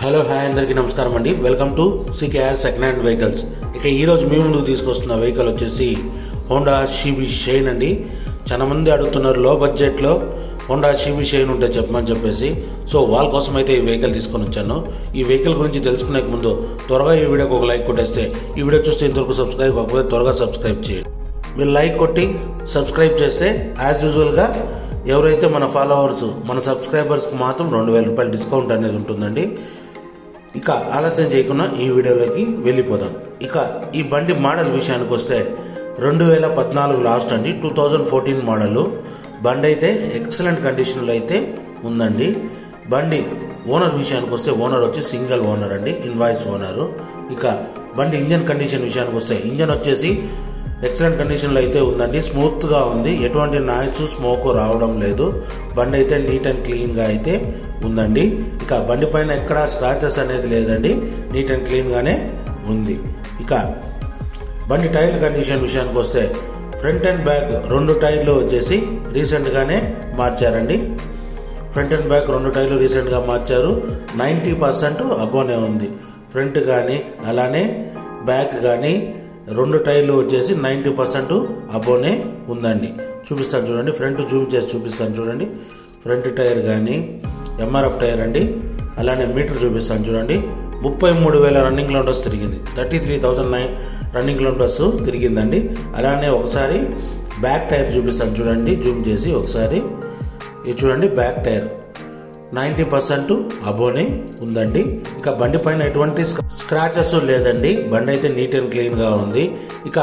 Hello hi అందరికీ నమస్కారం అండి. Welcome to CKR second hand vehicles. ఇక ఈరోజు మీ ముందుకు తీసుకొస్తున్న వెహికల్ వచ్చేసి హోండా సిబి షైన్ అండి. చాలా మంది అడుగుతున్నారు లో బడ్జెట్లో హోండా సిబి షైన్ ఉంటే చెప్పమని చెప్పేసి. సో వాళ్ళ కోసం అయితే ఈ వెహికల్ తీసుకొని వచ్చాను. ఈ వెహికల్ గురించి తెలుసుకునే ముందు త్వరగా ఈ వీడియోకి ఒక లైక్ కొట్టేస్తే, ఈ వీడియో చూస్తే ఇంతవరకు సబ్స్క్రైబ్ కాకపోతే త్వరగా సబ్స్క్రైబ్ చేయండి. మీరు లైక్ కొట్టి సబ్స్క్రైబ్ చేస్తే యాజ్ యూజువల్గా ఎవరైతే మన ఫాలోవర్స్ మన సబ్స్క్రైబర్స్కి మాత్రం 2000 రూపాయలు డిస్కౌంట్ అనేది ఉంటుందండి. ఇక ఆలస్యం చేయకుండా ఈ వీడియోలోకి వెళ్ళిపోదాం. ఇక ఈ బండి మోడల్ విషయానికి వస్తే 2014 లాస్ట్ అండి, 2014 మోడల్. బండి అయితే ఎక్సలెంట్ కండిషన్లో అయితే ఉందండి. బండి ఓనర్ విషయానికి వస్తే ఓనర్ వచ్చి సింగిల్ ఓనర్ అండి, ఇన్వాయిస్ ఓనరు. ఇక బండి ఇంజన్ కండిషన్ విషయానికి వస్తే ఇంజన్ వచ్చేసి ఎక్సలెంట్ కండిషన్లో అయితే ఉందండి. స్మూత్గా ఉంది, ఎటువంటి నాయిస్ స్మోక్ రావడం లేదు. బండి అయితే నీట్ అండ్ క్లీన్గా అయితే ఉందండి. ఇక బండి పైన ఎక్కడ స్క్రాచెస్ అనేది లేదండి, నీట్ అండ్ క్లీన్గానే ఉంది. ఇక బండి టైర్ కండిషన్ విషయానికి వస్తే ఫ్రంట్ అండ్ బ్యాక్ 2 టైర్లు వచ్చేసి రీసెంట్గానే మార్చారండి. ఫ్రంట్ అండ్ బ్యాక్ 2 టైర్లు రీసెంట్గా మార్చారు. 90% అబోనే ఉంది. ఫ్రంట్ కానీ అలానే బ్యాక్ కానీ 2 టైర్లు వచ్చేసి 90% అబోనే ఉందండి. చూపిస్తాను చూడండి, ఫ్రంట్ జూమ్ చేసి చూపిస్తాను చూడండి. ఫ్రంట్ టైర్ కానీ ఎంఆర్ఎఫ్ టైర్ అండి. అలానే మీటర్ చూపిస్తాను చూడండి. 33,000 రన్నింగ్ కిలోమీటర్స్ తిరిగింది. 33,009 రన్నింగ్ కిలోమీటర్స్ తిరిగిందండి. అలానే ఒకసారి బ్యాక్ టైర్ చూపిస్తాను చూడండి, జూమ్ చేసి ఒకసారి. ఇది చూడండి, బ్యాక్ టైర్ 90% అబోనే ఉందండి. ఇక బండి పైన ఎటువంటి స్క్రాచెస్ లేదండి. బండి అయితే నీట్ అండ్ క్లీన్గా ఉంది. ఇక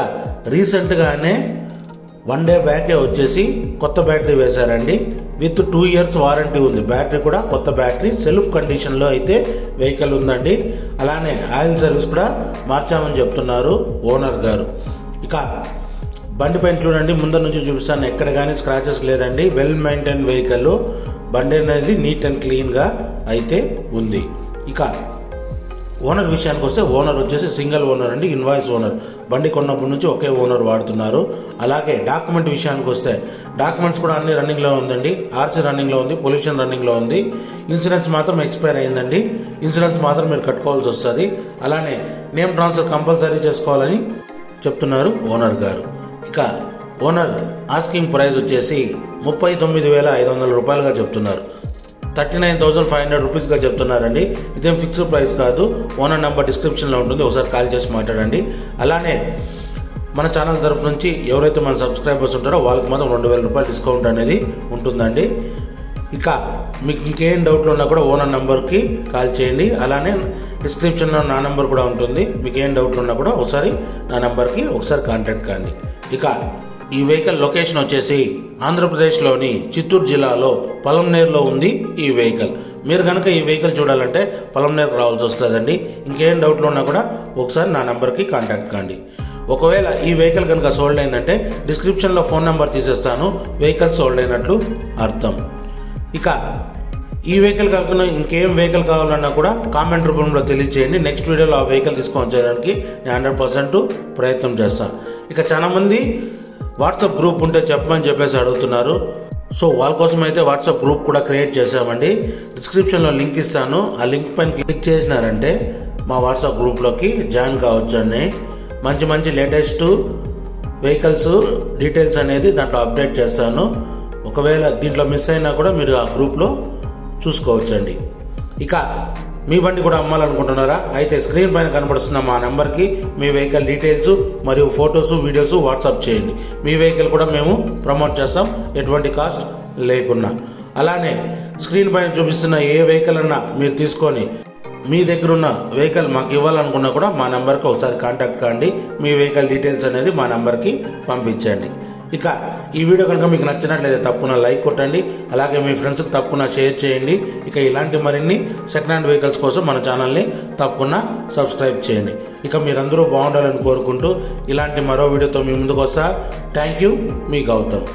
రీసెంట్గానే 1 డే బ్యాకే వచ్చేసి కొత్త బ్యాటరీ వేశారండి. విత్ 2 years వారంటీ ఉంది. బ్యాటరీ కూడా కొత్త బ్యాటరీ, సెల్ఫ్ కండిషన్లో అయితే వెహికల్ ఉందండి. అలానే ఆయిల్ సర్వీస్ కూడా మార్చామని చెప్తున్నారు ఓనర్ గారు. ఇక బండి పైన చూడండి, ముందర నుంచి చూపిస్తాను, ఎక్కడ కానీ స్క్రాచెస్ లేదండి. Well maintain vehicle. బండి అనేది నీట్ అండ్ క్లీన్గా అయితే ఉంది. ఇక ఓనర్ విషయానికి వస్తే ఓనర్ వచ్చేసి సింగిల్ ఓనర్ అండి, ఇన్వాయిస్ ఓనర్. బండి కొన్నప్పటి నుంచి ఒకే ఓనర్ వాడుతున్నారు. అలాగే డాక్యుమెంట్ విషయానికి వస్తే డాక్యుమెంట్స్ కూడా అన్ని రన్నింగ్లో ఉందండి. ఆర్సీ రన్నింగ్లో ఉంది, పొల్యూషన్ రన్నింగ్లో ఉంది. ఇన్సూరెన్స్ మాత్రం ఎక్స్పైర్ అయిందండి. ఇన్సూరెన్స్ మాత్రం మీరు కట్టుకోవాల్సి వస్తుంది. అలానే నేమ్ ట్రాన్స్ఫర్ కంపల్సరీ చేసుకోవాలని చెప్తున్నారు ఓనర్ గారు. ఇక ఓనర్ ఆస్కింగ్ ప్రైస్ వచ్చేసి 39,500 రూపాయలుగా చెప్తున్నారు. 39,500 రూపీస్గా చెప్తున్నారండి. ఇదేం ఫిక్స్డ్ ప్రైస్ కాదు. ఓనర్ నెంబర్ డిస్క్రిప్షన్లో ఉంటుంది, ఒకసారి కాల్ చేసి మాట్లాడండి. అలానే మన ఛానల్ తరఫు నుంచి ఎవరైతే మన సబ్స్క్రైబర్స్ ఉంటారో వాళ్ళకి మాత్రం 2,000 రూపాయలు డిస్కౌంట్ అనేది ఉంటుందండి. ఇక మీకు ఇంకేం డౌట్లు ఉన్నా కూడా ఓనర్ నెంబర్కి కాల్ చేయండి. అలానే డిస్క్రిప్షన్లో నా నెంబర్ కూడా ఉంటుంది. మీకు ఏం డౌట్లు ఉన్నా కూడా ఒకసారి నా నెంబర్కి ఒకసారి కాంటాక్ట్ కాండి. ఇక ఈ వెహికల్ లొకేషన్ వచ్చేసి ఆంధ్రప్రదేశ్లోని చిత్తూరు జిల్లాలో పొలంనేరులో ఉంది ఈ వెహికల్. మీరు కనుక ఈ వెహికల్ చూడాలంటే పొలంనేరు రావాల్సి వస్తుందండి. ఇంకేం డౌట్లు ఉన్నా కూడా ఒకసారి నా నెంబర్కి కాంటాక్ట్ కాండి. ఒకవేళ ఈ వెహికల్ కనుక సోల్డ్ అయిందంటే డిస్క్రిప్షన్లో ఫోన్ నెంబర్ తీసేస్తాను, వెహికల్ సోల్డ్ అయినట్లు అర్థం. ఇక ఈ వెహికల్ కాకుండా ఇంకేం వెహికల్ కావాలన్నా కూడా కామెంట్ రూపంలో తెలియచేయండి. నెక్స్ట్ వీడియోలో ఆ వెహికల్ తీసుకొని వచ్చేయడానికి నేను 100% ప్రయత్నం చేస్తాను. ఇక చాలా మంది వాట్సాప్ గ్రూప్ ఉంటే చెప్పమని చెప్పేసి అడుగుతున్నారు. సో వాళ్ళ కోసం అయితే వాట్సాప్ గ్రూప్ కూడా క్రియేట్ చేసామండి. డిస్క్రిప్షన్లో లింక్ ఇస్తాను. ఆ లింక్ పైన క్లిక్ చేసినారంటే మా వాట్సాప్ గ్రూప్లోకి జాయిన్ కావచ్చు అండి. మంచి లేటెస్ట్ వెహికల్స్ డీటెయిల్స్ అనేది దాంట్లో అప్డేట్ చేస్తాను. ఒకవేళ దీంట్లో మిస్ అయినా కూడా మీరు ఆ గ్రూప్లో చూసుకోవచ్చండి. ఇక మీ బండి కూడా అమ్మాలనుకుంటున్నారా? అయితే స్క్రీన్ పైన కనబడుతున్న మా నెంబర్కి మీ వెహికల్ డీటెయిల్స్ మరియు ఫొటోస్, వీడియోస్ వాట్సాప్ చేయండి. మీ వెహికల్ కూడా మేము ప్రమోట్ చేస్తాం, ఎటువంటి కాస్ట్ లేకున్నా. అలానే స్క్రీన్ పైన చూపిస్తున్న ఏ వెహికల్ అన్నా మీరు తీసుకొని మీ దగ్గర ఉన్న వెహికల్ మాకు ఇవ్వాలనుకున్నా కూడా మా నెంబర్కి ఒకసారి కాంటాక్ట్ కాండి. మీ వెహికల్ డీటెయిల్స్ అనేది మా నెంబర్కి పంపించండి. ఇక ఈ వీడియో కనుక మీకు నచ్చినట్లయితే తప్పకుండా లైక్ కొట్టండి. అలాగే మీ ఫ్రెండ్స్కి తప్పకుండా షేర్ చేయండి. ఇక ఇలాంటి మరిన్ని సెకండ్ హ్యాండ్ వెహికల్స్ కోసం మన ఛానల్ని తప్పకుండా సబ్స్క్రైబ్ చేయండి. ఇక మీరందరూ బాగుండాలని కోరుకుంటూ ఇలాంటి మరో వీడియోతో మీ ముందుకు వస్తా. థ్యాంక్ యూ, మీ గౌతమ్.